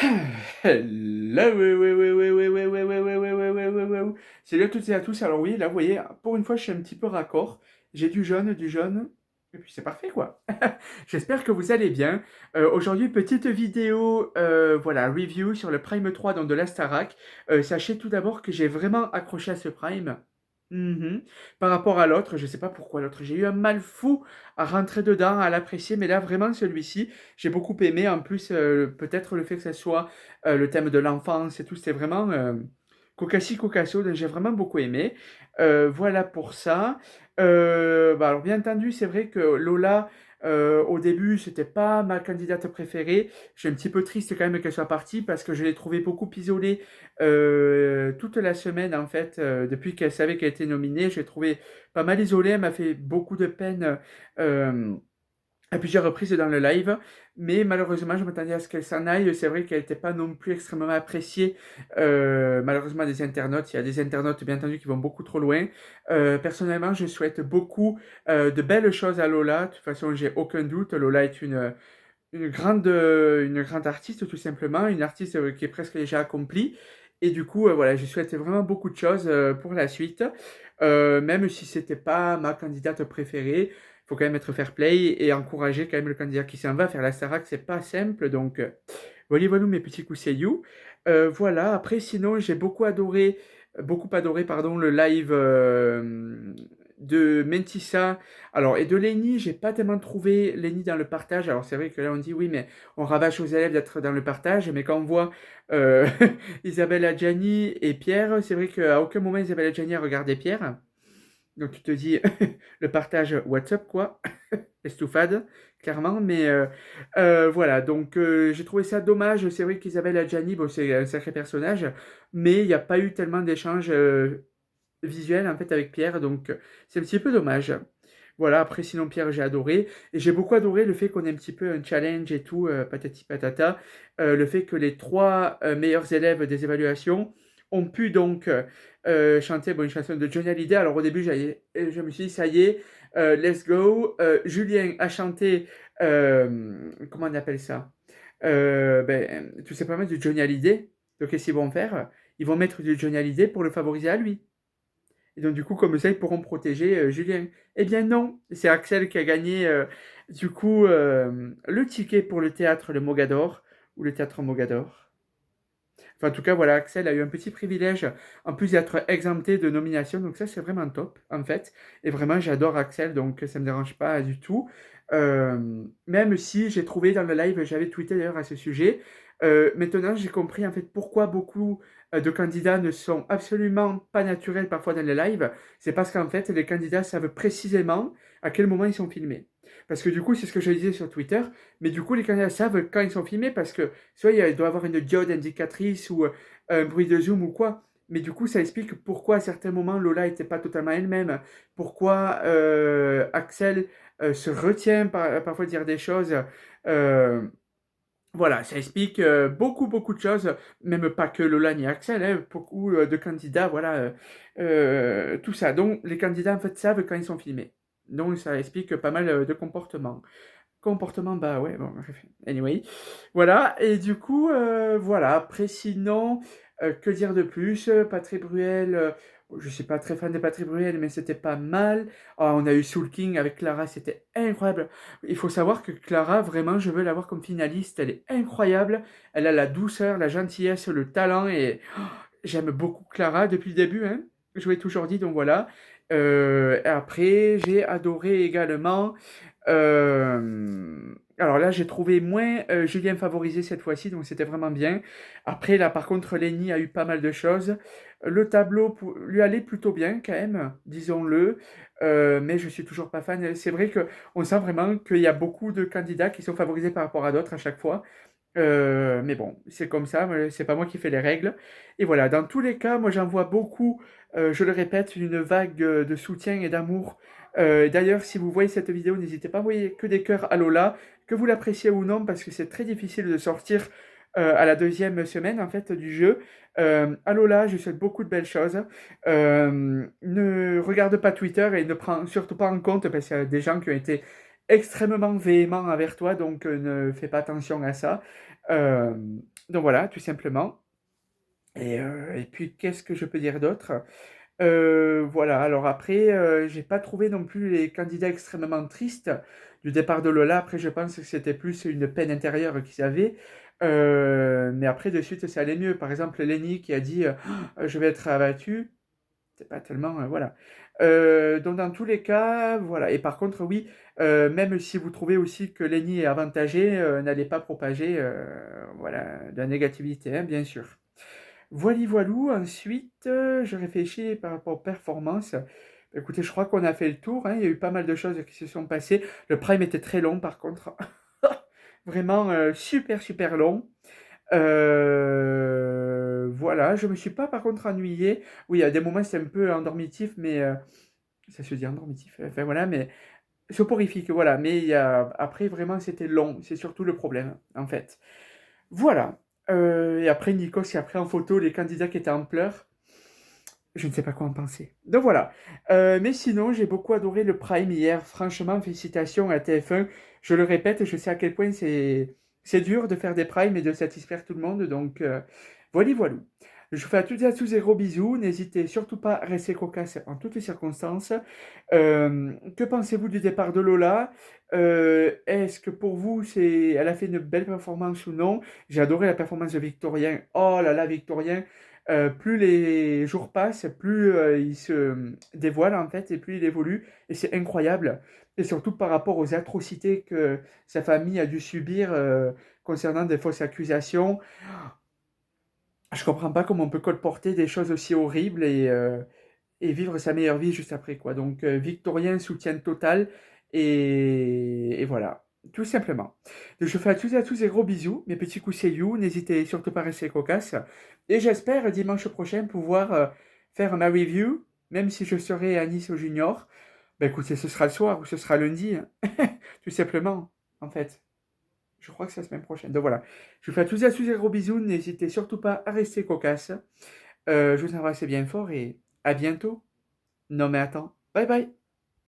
Hello, oui, oui, oui, oui, oui, oui, oui, oui, oui, oui, oui, oui, oui, oui, oui. Salut à toutes et à tous. Alors oui, là, vous voyez, pour une fois, je suis un petit peu raccord. J'ai du jaune, et puis c'est parfait, quoi. J'espère que vous allez bien. Aujourd'hui, petite vidéo, voilà, review sur le Prime 3 donc de la Starac. Sachez tout d'abord que j'ai vraiment accroché à ce Prime. Mhm. Par rapport à l'autre, je sais pas pourquoi l'autre, j'ai eu un mal fou à rentrer dedans, à l'apprécier, mais là, vraiment, celui-ci, j'ai beaucoup aimé. En plus, peut-être le fait que ça soit le thème de l'enfance et tout, c'était vraiment cocassi cocasso, donc j'ai vraiment beaucoup aimé. Voilà pour ça. Bah, alors, bien entendu, c'est vrai que Lola, au début, c'était pas ma candidate préférée. Je suis un petit peu triste quand même qu'elle soit partie parce que je l'ai trouvée beaucoup isolée toute la semaine, en fait, depuis qu'elle savait qu'elle était nominée. Je l'ai trouvée pas mal isolée. Elle m'a fait beaucoup de peine. euh, à plusieurs reprises dans le live, mais malheureusement, je m'attendais à ce qu'elle s'en aille. C'est vrai qu'elle n'était pas non plus extrêmement appréciée, malheureusement, des internautes. Il y a des internautes, bien entendu, qui vont beaucoup trop loin. Personnellement, je souhaite beaucoup de belles choses à Lola. De toute façon, j'ai aucun doute. Lola est une grande artiste, tout simplement, une artiste qui est presque déjà accomplie. Et du coup, voilà, je souhaite vraiment beaucoup de choses pour la suite. Même si c'était pas ma candidate préférée, il faut quand même être fair play et encourager quand même le candidat qui s'en va faire la Starac, c'est pas simple. Donc, voilà, voilà mes petits cousseyous. Voilà, après, sinon, j'ai beaucoup adoré, pardon, le live de Mentissa. Alors, et de Lenny, j'ai pas tellement trouvé Lenny dans le partage. Alors, c'est vrai que là, on dit oui, mais on rabâche aux élèves d'être dans le partage. Mais quand on voit euh, Isabelle Adjani et Pierre, c'est vrai qu'à aucun moment Isabelle Adjani a regardé Pierre. Donc, tu te dis le partage WhatsApp, quoi. Estouffade, clairement. Mais voilà, donc j'ai trouvé ça dommage. C'est vrai qu'Isabelle Adjani, bon, c'est un sacré personnage, mais il n'y a pas eu tellement d'échanges visuels en fait avec Pierre, donc c'est un petit peu dommage. Voilà, après sinon Pierre j'ai adoré, et j'ai beaucoup adoré le fait qu'on ait un petit peu un challenge et tout, patati patata, le fait que les trois meilleurs élèves des évaluations ont pu donc chanter bon, une chanson de Johnny Hallyday. Alors au début je me suis dit ça y est, let's go. Julien a chanté, comment on appelle ça? Tout simplement du Johnny Hallyday. Donc qu'est-ce qu'ils vont faire? Ils vont mettre du Johnny Hallyday pour le favoriser à lui. Et donc, du coup, comme ça, ils pourront protéger Julien. Eh bien, non. C'est Axel qui a gagné, du coup, le ticket pour le théâtre Le Mogador, ou le théâtre Mogador. Enfin, en tout cas, voilà, Axel a eu un petit privilège, en plus d'être exempté de nomination. Donc, ça, c'est vraiment top, en fait. Et vraiment, j'adore Axel, donc ça ne me dérange pas du tout. Même si j'ai trouvé dans le live, j'avais tweeté d'ailleurs à ce sujet. Maintenant, j'ai compris, en fait, pourquoi beaucoup de candidats ne sont absolument pas naturels parfois dans les lives. C'est parce qu'en fait, les candidats savent précisément à quel moment ils sont filmés. Parce que du coup, c'est ce que je disais sur Twitter, mais du coup, les candidats savent quand ils sont filmés parce que soit il doit y avoir une diode indicatrice ou un bruit de zoom ou quoi. Mais du coup, ça explique pourquoi à certains moments Lola n'était pas totalement elle-même, pourquoi Axel se retient parfois de dire des choses. euh, voilà, ça explique beaucoup de choses, même pas que Lola ni Axel, hein, beaucoup de candidats, voilà, tout ça. Donc, les candidats, en fait, savent quand ils sont filmés. Donc, ça explique pas mal de comportements. Comportement, bah ouais, bon, bref. Anyway. Voilà, et du coup, voilà. Après, sinon, que dire de plus? Patrick Bruel, bon, je suis pas très fan de Patrick Bruel, mais c'était pas mal. Ah, on a eu Soul King avec Clara, c'était incroyable. Il faut savoir que Clara, vraiment, je veux l'avoir comme finaliste. Elle est incroyable. Elle a la douceur, la gentillesse, le talent, et j'aime beaucoup Clara depuis le début, hein. Je vous l'ai toujours dit, donc voilà. Et après, j'ai adoré également. Alors là, j'ai trouvé moins Julien favorisé cette fois-ci, donc c'était vraiment bien. Après, là, par contre, Lenny a eu pas mal de choses. Le tableau lui allait plutôt bien, quand même, disons-le. Mais je suis toujours pas fan. C'est vrai que on sent vraiment qu'il y a beaucoup de candidats qui sont favorisés par rapport à d'autres à chaque fois. Mais bon, c'est comme ça, c'est pas moi qui fais les règles. Et voilà, dans tous les cas, moi j'en vois beaucoup, je le répète, une vague de soutien et d'amour. D'ailleurs, si vous voyez cette vidéo, n'hésitez pas à envoyer que des cœurs à Lola, que vous l'appréciez ou non, parce que c'est très difficile de sortir à la deuxième semaine en fait du jeu. À Lola, je souhaite beaucoup de belles choses. Ne regarde pas Twitter et ne prends surtout pas en compte, parce qu'il y a des gens qui ont été extrêmement véhéments envers toi, donc ne fais pas attention à ça. Donc voilà, tout simplement. Et puis, qu'est-ce que je peux dire d'autre? Voilà, alors après, j'ai pas trouvé non plus les candidats extrêmement tristes du départ de Lola. Après, je pense que c'était plus une peine intérieure qu'ils avaient. Mais après, de suite, ça allait mieux. Par exemple, Lenny qui a dit je vais être abattu. C'est pas tellement. Voilà. Donc, dans tous les cas, voilà. Et par contre, oui, même si vous trouvez aussi que Lenny est avantagé, n'allez pas propager voilà, de la négativité, hein, bien sûr. Voili voilou, ensuite, je réfléchis par rapport aux performances. Écoutez, je crois qu'on a fait le tour, hein, il y a eu pas mal de choses qui se sont passées. Le prime était très long par contre. Vraiment super super long. Voilà, je me suis pas par contre ennuyé. Oui, à des moments c'est un peu endormitif, mais ça se dit endormitif. Enfin voilà, mais soporifique, voilà. Mais après vraiment c'était long, c'est surtout le problème en fait. Voilà. Et après, Nikos, et après en photo, les candidats qui étaient en pleurs. Je ne sais pas quoi en penser. Donc voilà. Mais sinon, j'ai beaucoup adoré le Prime hier. Franchement, félicitations à TF1. Je le répète, je sais à quel point c'est dur de faire des Primes et de satisfaire tout le monde. Donc voilà, voilà. Je vous fais à toutes et à tous des gros bisous. N'hésitez surtout pas à rester cocasse en toutes circonstances. Que pensez-vous du départ de Lola? Est-ce que pour vous, elle a fait une belle performance ou non? J'ai adoré la performance de Victorien. Oh là là, Victorien. Plus les jours passent, plus il se dévoile en fait, et plus il évolue. Et c'est incroyable. Et surtout par rapport aux atrocités que sa famille a dû subir concernant des fausses accusations. Je comprends pas comment on peut colporter des choses aussi horribles et vivre sa meilleure vie juste après, quoi. Donc, Victorien, soutien total, et voilà, tout simplement. Donc, je fais à tous et à tous des gros bisous, mes petits cousseillous, n'hésitez surtout pas à rester cocasse, et j'espère dimanche prochain pouvoir faire ma review, même si je serai à Nice au Junior. Ben écoutez, ce sera le soir ou ce sera lundi, hein. Tout simplement, en fait. Je crois que c'est la semaine prochaine. Donc voilà, je vous fais à tous et à tous des gros bisous, n'hésitez surtout pas à rester cocasse. Je vous embrasse bien fort et à bientôt. Non mais attends. Bye bye.